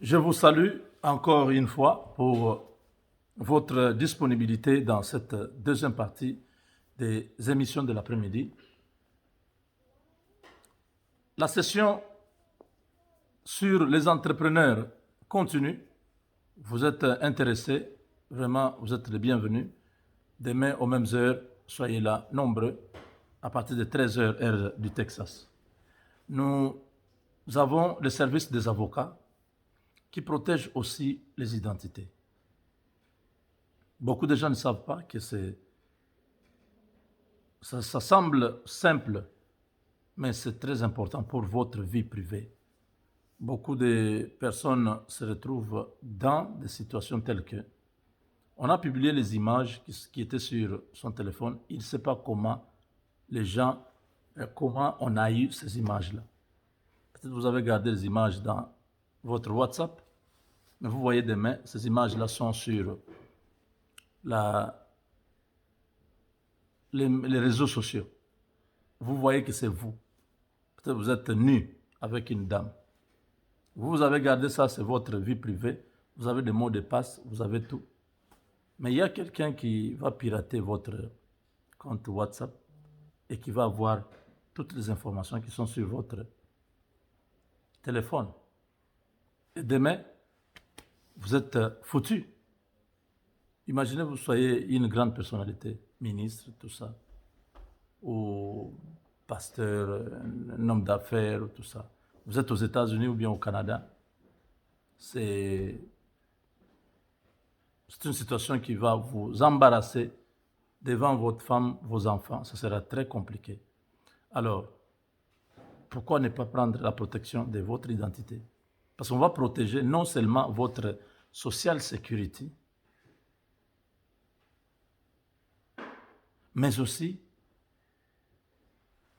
Je vous salue encore une fois pour votre disponibilité dans cette deuxième partie des émissions de l'après-midi. La session sur les entrepreneurs continue. Vous êtes intéressés, vraiment, vous êtes les bienvenus. Demain, aux mêmes heures, soyez là, nombreux, à partir de 13h, heure du Texas. Nous avons le service des avocats qui protège aussi les identités. Beaucoup de gens ne savent pas que ça semble simple, mais c'est très important pour votre vie privée. Beaucoup de personnes se retrouvent dans des situations telles que on a publié les images qui étaient sur son téléphone. Il ne sait pas comment les gens, comment on a eu ces images-là. Peut-être vous avez gardé les images dans votre WhatsApp, mais vous voyez demain, ces images-là sont sur les réseaux sociaux. Vous voyez que c'est vous. Peut-être vous êtes nu avec une dame. Vous avez gardé ça, c'est votre vie privée. Vous avez des mots de passe, vous avez tout. Mais il y a quelqu'un qui va pirater votre compte WhatsApp et qui va avoir toutes les informations qui sont sur votre téléphone. Et demain, vous êtes foutu. Imaginez vous soyez une grande personnalité, ministre, tout ça, ou pasteur, un homme d'affaires, tout ça. Vous êtes aux États-Unis ou bien au Canada. C'est une situation qui va vous embarrasser devant votre femme, vos enfants. Ce sera très compliqué. Alors, pourquoi ne pas prendre la protection de votre identité? Parce qu'on va protéger non seulement votre social security, mais aussi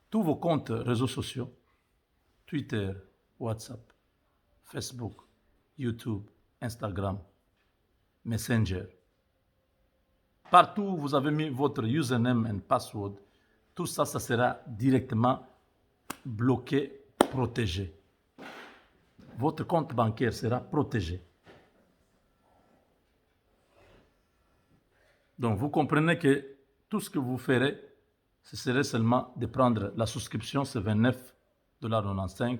tous vos comptes réseaux sociaux, Twitter, WhatsApp, Facebook, YouTube, Instagram, Messenger. Partout où vous avez mis votre username and password, tout ça, ça sera directement bloqué, protégé. Votre compte bancaire sera protégé. Donc, vous comprenez que tout ce que vous ferez, ce serait seulement de prendre la souscription, c'est $29,95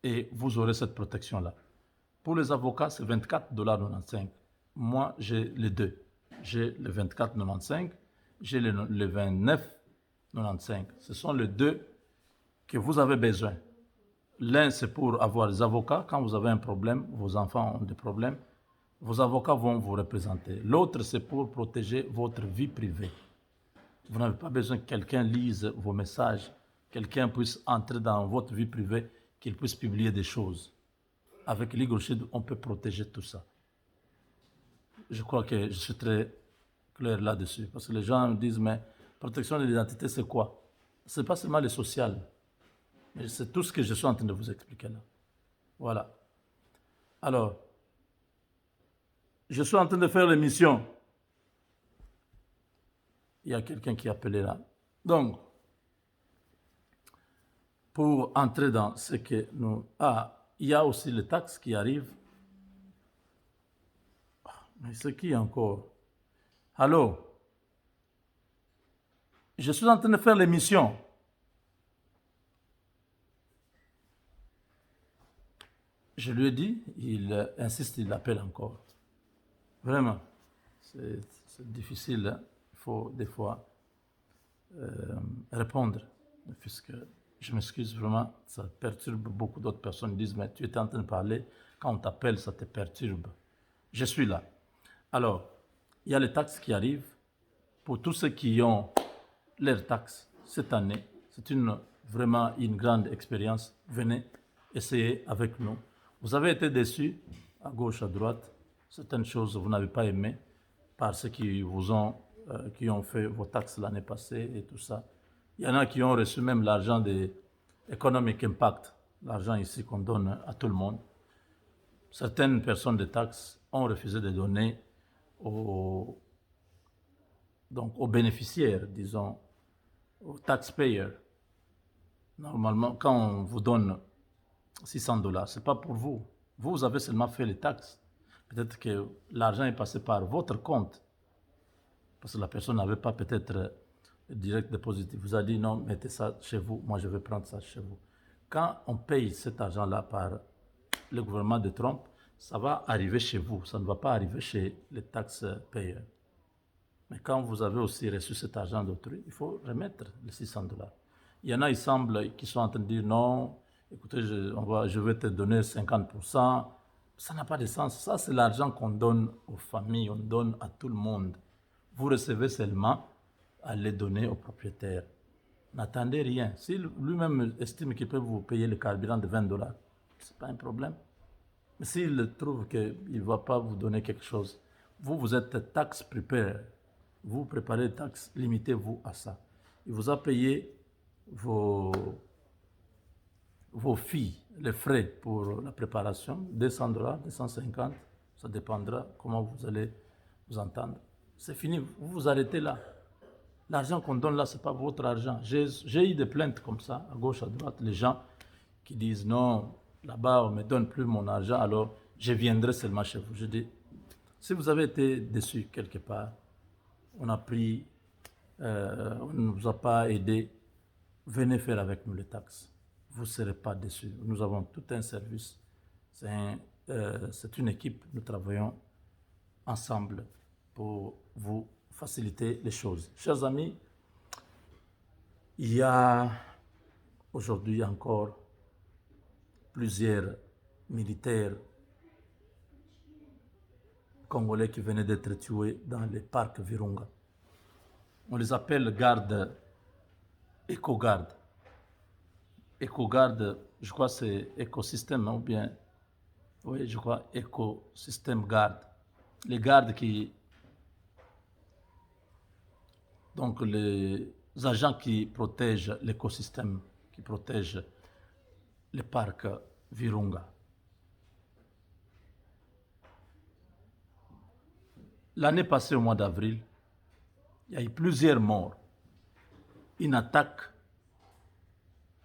et vous aurez cette protection-là. Pour les avocats, c'est $24,95. Moi, j'ai les deux. J'ai le $24,95, j'ai le $29,95. Ce sont les deux que vous avez besoin. L'un, c'est pour avoir des avocats. Quand vous avez un problème, vos enfants ont des problèmes, vos avocats vont vous représenter. L'autre, c'est pour protéger votre vie privée. Vous n'avez pas besoin que quelqu'un lise vos messages, quelqu'un puisse entrer dans votre vie privée, qu'il puisse publier des choses. Avec Legal Shield, on peut protéger tout ça. Je crois que je suis très clair là-dessus. Parce que les gens me disent, mais protection de l'identité, c'est quoi? Ce n'est pas seulement le social. Mais c'est tout ce que je suis en train de vous expliquer là. Voilà. Alors, je suis en train de faire l'émission. Il y a quelqu'un qui est appelé là. Donc, pour entrer dans ce que nous... il y a aussi les taxes qui arrivent. Mais c'est qui encore? Allô? Je suis en train de faire l'émission. Je lui ai dit, il insiste, il appelle encore. Vraiment, c'est difficile. Hein? Il faut des fois répondre, puisque je m'excuse vraiment, ça perturbe beaucoup d'autres personnes. Ils disent, mais tu étais en train de parler, quand on t'appelle, ça te perturbe. Je suis là. Alors, il y a les taxes qui arrivent. Pour tous ceux qui ont leurs taxes cette année, c'est vraiment une grande expérience. Venez essayer avec nous. Vous avez été déçus, à gauche, à droite. Certaines choses vous n'avez pas aimé par ceux qui ont fait vos taxes l'année passée et tout ça. Il y en a qui ont reçu même l'argent de Economic Impact, l'argent ici qu'on donne à tout le monde. Certaines personnes de taxes ont refusé de donner aux bénéficiaires, disons, aux taxpayers. Normalement, quand on vous donne $600, ce n'est pas pour vous, Vous avez seulement fait les taxes. Peut-être que l'argent est passé par votre compte, parce que la personne n'avait pas peut-être direct déposité. Vous a dit non, mettez ça chez vous, moi je vais prendre ça chez vous. Quand on paye cet argent-là par le gouvernement de Trump, ça va arriver chez vous, ça ne va pas arriver chez les taxes payeurs. Mais quand vous avez aussi reçu cet argent d'autrui, il faut remettre les 600 $. Il y en a, il semble, qui sont en train de dire non, écoutez, je vais te donner 50%. Ça n'a pas de sens. Ça, c'est l'argent qu'on donne aux familles, on donne à tout le monde. Vous recevez seulement à les donner aux propriétaires. N'attendez rien. Si lui-même estime qu'il peut vous payer le carburant de 20 $, ce n'est pas un problème. Mais s'il trouve qu'il ne va pas vous donner quelque chose, vous êtes tax preparer. Vous préparez les taxes, limitez-vous à ça. Il vous a payé vos filles, les frais pour la préparation, 200 $, 250, ça dépendra comment vous allez vous entendre. C'est fini, vous vous arrêtez là. L'argent qu'on donne là, ce n'est pas votre argent. J'ai eu des plaintes comme ça, à gauche, à droite, les gens qui disent non, là-bas, on ne me donne plus mon argent, alors je viendrai seulement chez vous. Je dis, si vous avez été déçu quelque part, on a pris, on ne nous a pas aidé, venez faire avec nous les taxes. Vous ne serez pas déçus. Nous avons tout un service. C'est une équipe. Nous travaillons ensemble pour vous faciliter les choses. Chers amis, il y a aujourd'hui encore plusieurs militaires congolais qui venaient d'être tués dans le parc Virunga. On les appelle gardes, éco-gardes. Éco-garde, je crois que c'est écosystème, ou bien, oui, je crois écosystème garde. Les gardes qui, donc les agents qui protègent l'écosystème, qui protègent le parc Virunga. L'année passée, au mois d'avril, il y a eu plusieurs morts. Une attaque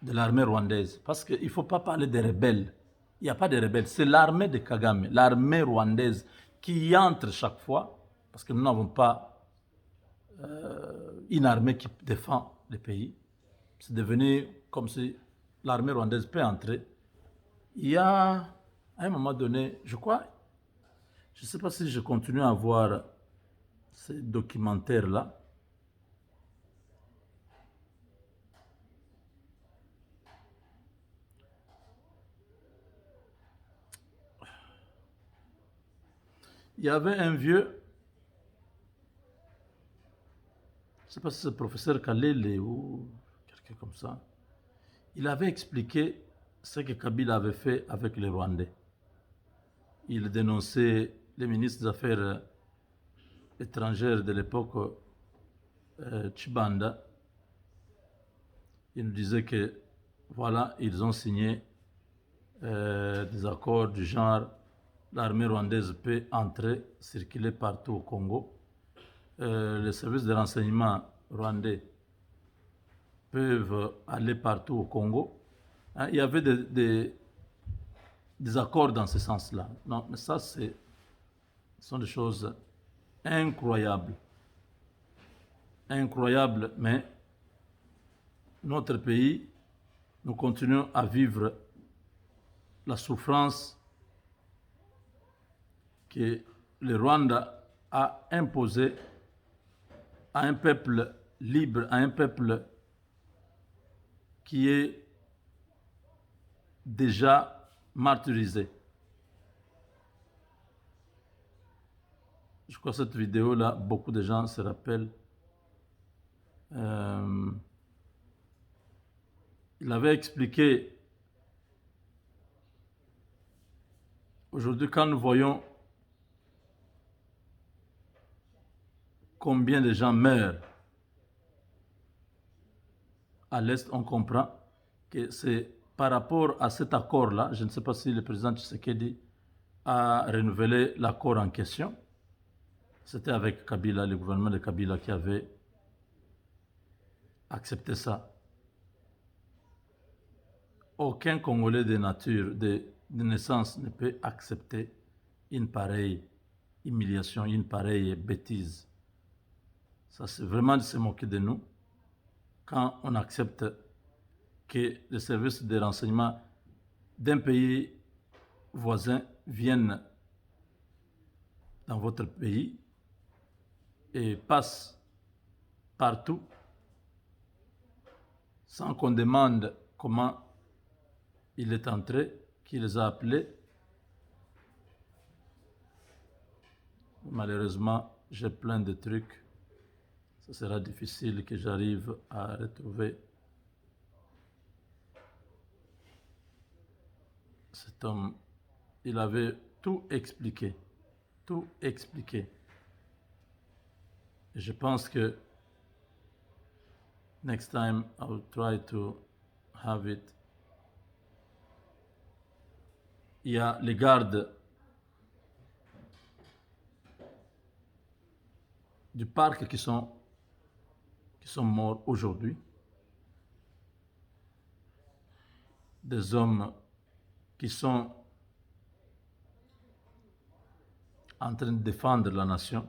de l'armée rwandaise. Parce qu'il ne faut pas parler des rebelles. Il n'y a pas de rebelles. C'est l'armée de Kagame, l'armée rwandaise, qui entre chaque fois, parce que nous n'avons pas une armée qui défend le pays. C'est devenu comme si l'armée rwandaise peut entrer. Il y a, à un moment donné, je crois, je ne sais pas si je continue à voir ces documentaires-là. Il y avait un vieux, je ne sais pas si c'est le professeur Kalele ou quelqu'un comme ça, il avait expliqué ce que Kabila avait fait avec les Rwandais. Il dénonçait les ministres des Affaires étrangères de l'époque, Tshibanda. Il nous disait que, voilà, ils ont signé des accords du genre l'armée rwandaise peut entrer, circuler partout au Congo. Les services de renseignement rwandais peuvent aller partout au Congo. Hein, il y avait des accords dans ce sens-là. Non, mais ça, ce sont des choses incroyables. Incroyables, mais notre pays, nous continuons à vivre la souffrance que le Rwanda a imposée à un peuple libre, à un peuple qui est déjà martyrisé. Je crois que cette vidéo-là, beaucoup de gens se rappellent. Il avait expliqué, aujourd'hui quand nous voyons combien de gens meurent à l'Est, on comprend que c'est par rapport à cet accord-là. Je ne sais pas si le président Tshisekedi a renouvelé l'accord en question. C'était avec Kabila, le gouvernement de Kabila qui avait accepté ça. Aucun Congolais de nature, de naissance ne peut accepter une pareille humiliation, une pareille bêtise. Ça, c'est vraiment de se moquer de nous quand on accepte que les services de renseignement d'un pays voisin viennent dans votre pays et passent partout sans qu'on demande comment il est entré, qui les a appelés. Malheureusement, j'ai plein de trucs. Ce sera difficile que j'arrive à retrouver cet homme. Il avait tout expliqué. Tout expliqué. Et je pense que next time I will try to have it. Il y a les gardes du parc qui sont morts aujourd'hui. Des hommes qui sont en train de défendre la nation.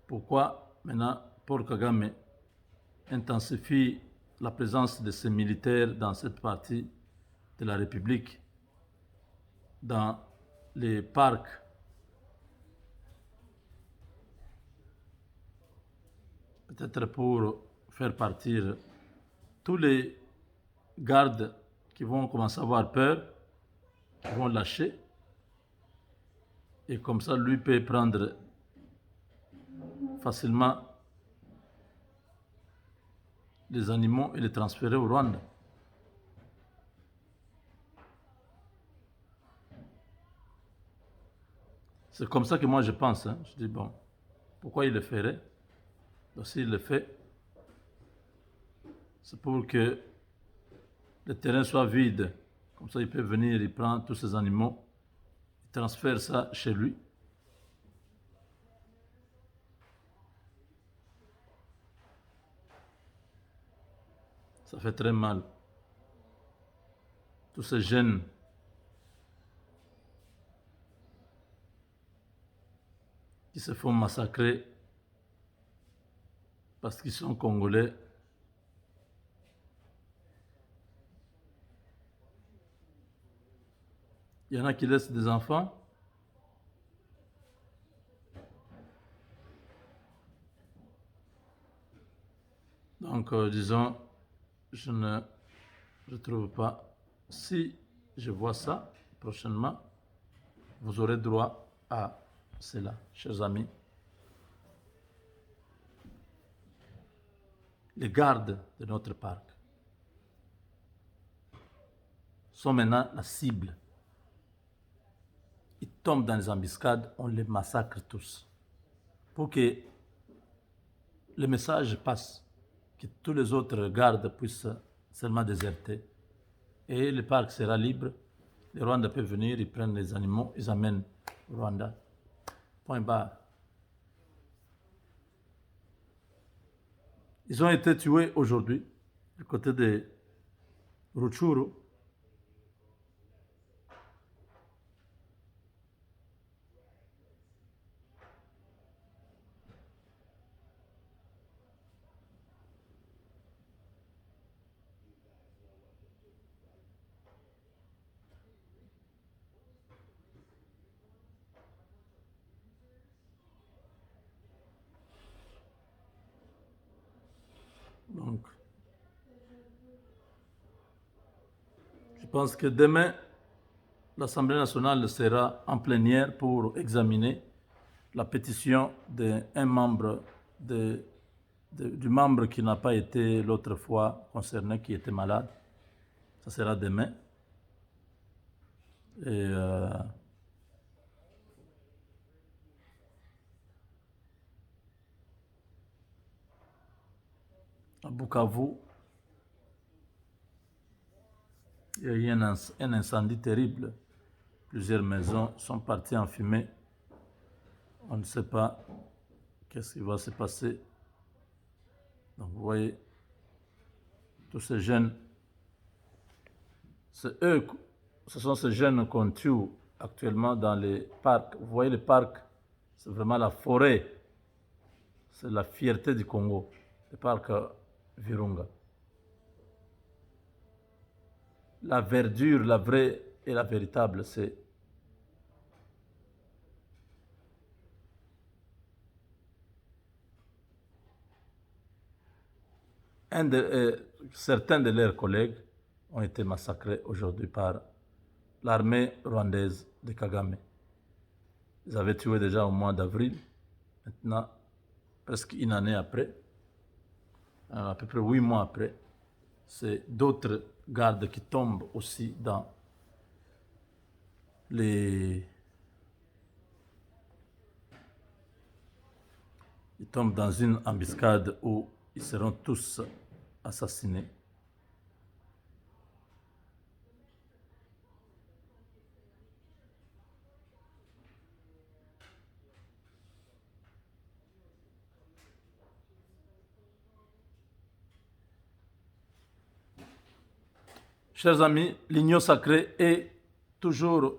Pourquoi maintenant Paul Kagame intensifie la présence de ces militaires dans cette partie de la République, dans les parcs, peut-être pour faire partir tous les gardes qui vont commencer à avoir peur, qui vont lâcher, et comme ça, lui peut prendre facilement les animaux et les transférer au Rwanda. C'est comme ça que moi je pense. Je dis, bon, pourquoi il le ferait? Donc s'il le fait, c'est pour que le terrain soit vide. Comme ça, il peut venir, il prend tous ces animaux, il transfère ça chez lui. Ça fait très mal. Tous ces jeunes qui se font massacrer parce qu'ils sont congolais. Il y en a qui laissent des enfants. Donc, disons, je ne trouve pas. Si je vois ça prochainement, vous aurez droit à cela, chers amis. Les gardes de notre parc sont maintenant la cible. Ils tombent dans les embuscades, on les massacre tous. Pour que le message passe, que tous les autres gardes puissent seulement déserter. Et le parc sera libre. Les Rwandais peuvent venir, ils prennent les animaux, ils amènent au Rwanda. Point barre. Ils ont été tués aujourd'hui du côté de Rutshuru. Donc, je pense que demain, l'Assemblée nationale sera en plénière pour examiner la pétition d'un membre du membre qui n'a pas été l'autre fois concerné, qui était malade. Ça sera demain. Et à Bukavu, il y a eu un incendie terrible. Plusieurs maisons sont parties en fumée. On ne sait pas qu'est-ce qui va se passer. Donc vous voyez, tous ces jeunes, c'est eux ce sont ces jeunes qu'on tue actuellement dans les parcs. Vous voyez les parcs, c'est vraiment la forêt. C'est la fierté du Congo, le parc Virunga. La verdure, la vraie et la véritable, c'est certains de leurs collègues ont été massacrés aujourd'hui par l'armée rwandaise de Kagame. Ils avaient tué déjà au mois d'avril. Maintenant, presque une année après, à peu près 8 mois après, c'est d'autres gardes qui tombent aussi dans les... Ils tombent dans une embuscade où ils seront tous assassinés. Chers amis, l'Union sacrée est toujours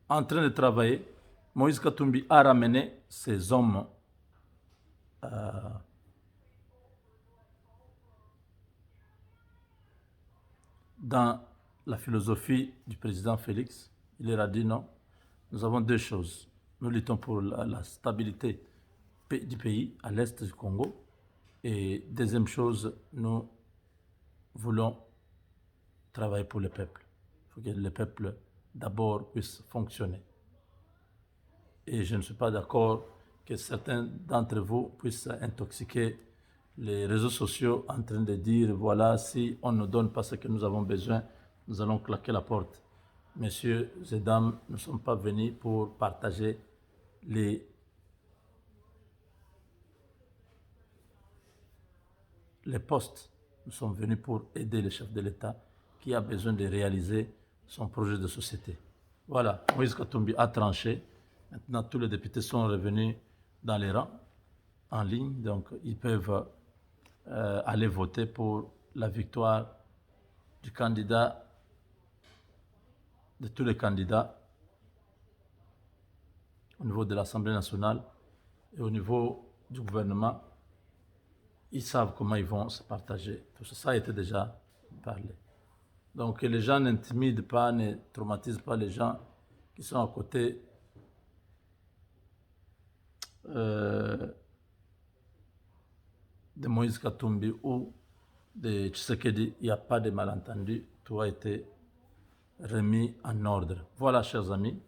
en train de travailler. Moïse Katumbi a ramené ses hommes dans la philosophie du président Félix. Il leur a dit non, nous avons deux choses. Nous luttons pour la stabilité du pays à l'est du Congo. Et deuxième chose, nous voulons travailler pour le peuple. Il faut que le peuple d'abord puisse fonctionner. Et je ne suis pas d'accord que certains d'entre vous puissent intoxiquer les réseaux sociaux en train de dire voilà, si on ne donne pas ce que nous avons besoin, nous allons claquer la porte. Messieurs et dames, nous ne sommes pas venus pour partager les postes. Nous sommes venus pour aider le chef de l'État qui a besoin de réaliser son projet de société. Voilà, Moïse Katumbi a tranché. Maintenant, tous les députés sont revenus dans les rangs, en ligne, donc ils peuvent aller voter pour la victoire du candidat, de tous les candidats au niveau de l'Assemblée nationale et au niveau du gouvernement. Ils savent comment ils vont se partager. Tout ça a été déjà parlé. Donc que les gens n'intimident pas, ne traumatisent pas les gens qui sont à côté de Moïse Katumbi ou de Tshisekedi. Il n'y a pas de malentendu. Tout a été remis en ordre. Voilà, chers amis,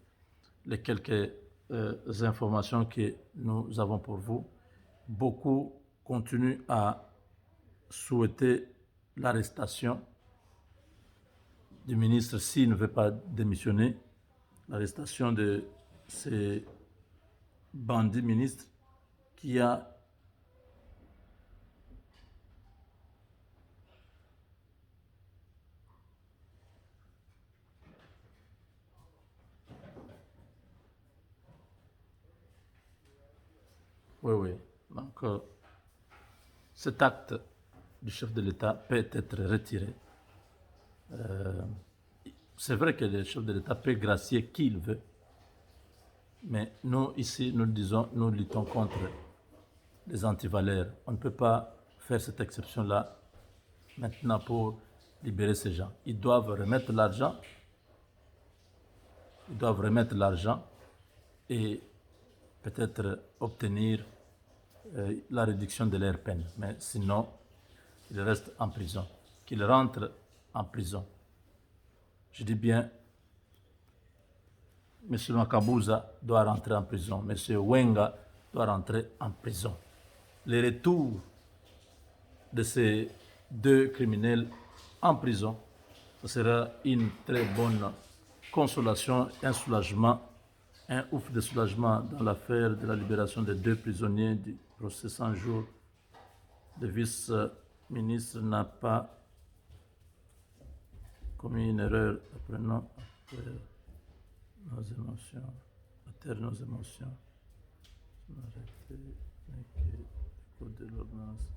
les quelques informations que nous avons pour vous. Beaucoup continuent à souhaiter l'arrestation du ministre s'il ne veut pas démissionner, l'arrestation de ces bandits ministres qui a oui, oui. Donc, cet acte du chef de l'État peut être retiré. C'est vrai que le chef de l'État peut gracier qui il veut, mais nous, ici, nous disons, nous luttons contre les antivaleurs. On ne peut pas faire cette exception-là maintenant pour libérer ces gens. Ils doivent remettre l'argent. Ils doivent remettre l'argent et peut-être obtenir la réduction de leur peine. Mais sinon, ils restent en prison. Qu'ils rentrent en prison. Je dis bien, M. Makabuza doit rentrer en prison. M. Wenga doit rentrer en prison. Le retour de ces deux criminels en prison, ce sera une très bonne consolation, un soulagement, un ouf de soulagement dans l'affaire de la libération des deux prisonniers du procès 100 jours. Le vice-ministre n'a pas commis une erreur. Apprenons après nos émotions, à terre nos émotions. Arrêtez, le code de l'ordonnance.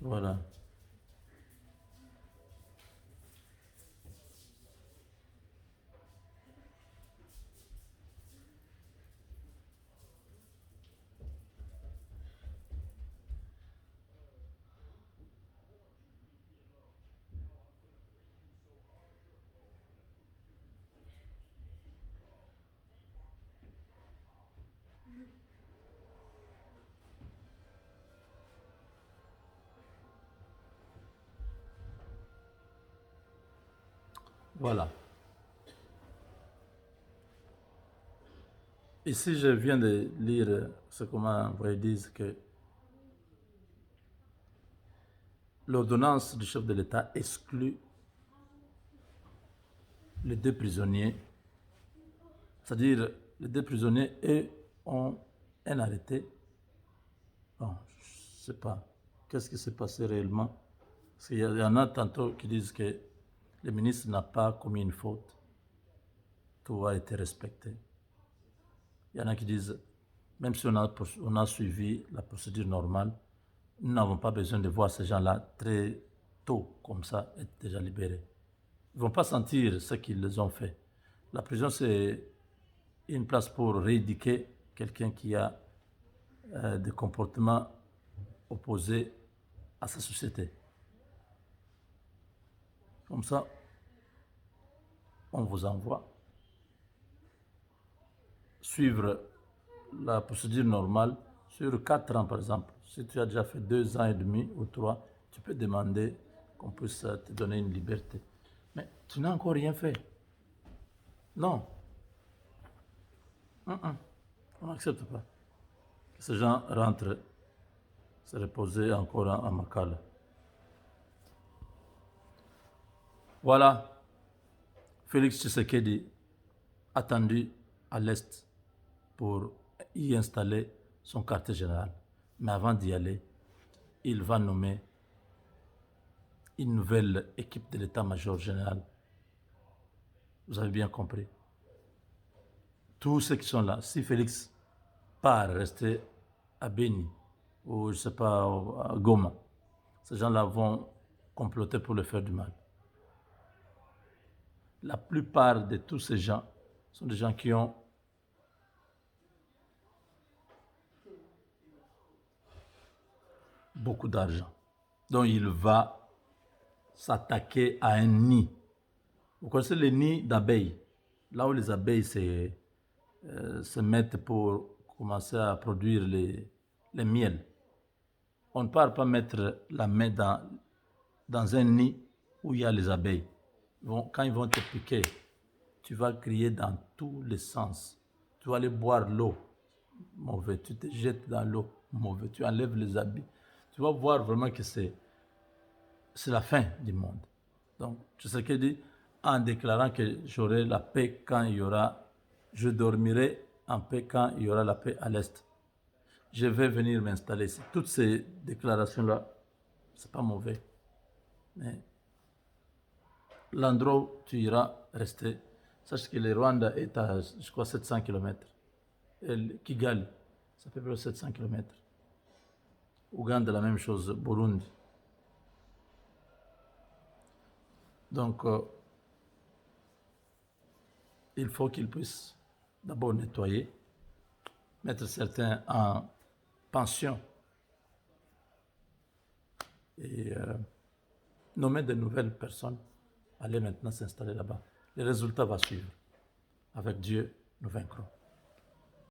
Voilà. Voilà. Ici, je viens de lire ce qu'on m'a envoyé, disent que l'ordonnance du chef de l'État exclut les deux prisonniers, c'est-à-dire les deux prisonniers, eux, ont un arrêté. Bon, je ne sais pas qu'est-ce qui s'est passé réellement. Parce qu'il y en a tantôt qui disent que le ministre n'a pas commis une faute, tout a été respecté. Il y en a qui disent, même si on a suivi la procédure normale, nous n'avons pas besoin de voir ces gens-là très tôt, comme ça, être déjà libérés. Ils ne vont pas sentir ce qu'ils ont fait. La prison, c'est une place pour rééduquer quelqu'un qui a des comportements opposés à sa société. Comme ça, on vous envoie suivre la procédure normale sur 4 ans, par exemple. Si tu as déjà fait 2 ans et demi ou 3, tu peux demander qu'on puisse te donner une liberté. Mais tu n'as encore rien fait. Non. On n'accepte pas que ces gens rentrent se reposer encore à Makala. Voilà, Félix Tshisekedi attendu à l'Est pour y installer son quartier général. Mais avant d'y aller, il va nommer une nouvelle équipe de l'état-major général. Vous avez bien compris. Tous ceux qui sont là, si Félix part rester à Beni ou je ne sais pas, à Goma, ces gens-là vont comploter pour le faire du mal. La plupart de tous ces gens sont des gens qui ont beaucoup d'argent. Donc il va s'attaquer à un nid. Vous connaissez les nids d'abeilles? Là où les abeilles se mettent pour commencer à produire les miels. On ne peut pas mettre la main dans un nid où il y a les abeilles. Quand ils vont te piquer, tu vas crier dans tous les sens. Tu vas aller boire l'eau, mauvais. Tu te jettes dans l'eau, mauvais. Tu enlèves les habits. Tu vas voir vraiment que c'est la fin du monde. Donc, Tshisekedi dit, en déclarant que j'aurai la paix quand il y aura, je dormirai en paix quand il y aura la paix à l'Est. Je vais venir m'installer ici. Toutes ces déclarations-là, c'est pas mauvais. Mais l'endroit où tu iras rester, sache que le Rwanda est à, je crois, 700 km. Et Kigali, ça fait près 700 km. Ouganda, la même chose. Burundi. Donc, il faut qu'ils puissent d'abord nettoyer, mettre certains en pension et nommer de nouvelles personnes, aller maintenant s'installer là-bas. Les résultats vont suivre. Avec Dieu, nous vaincrons.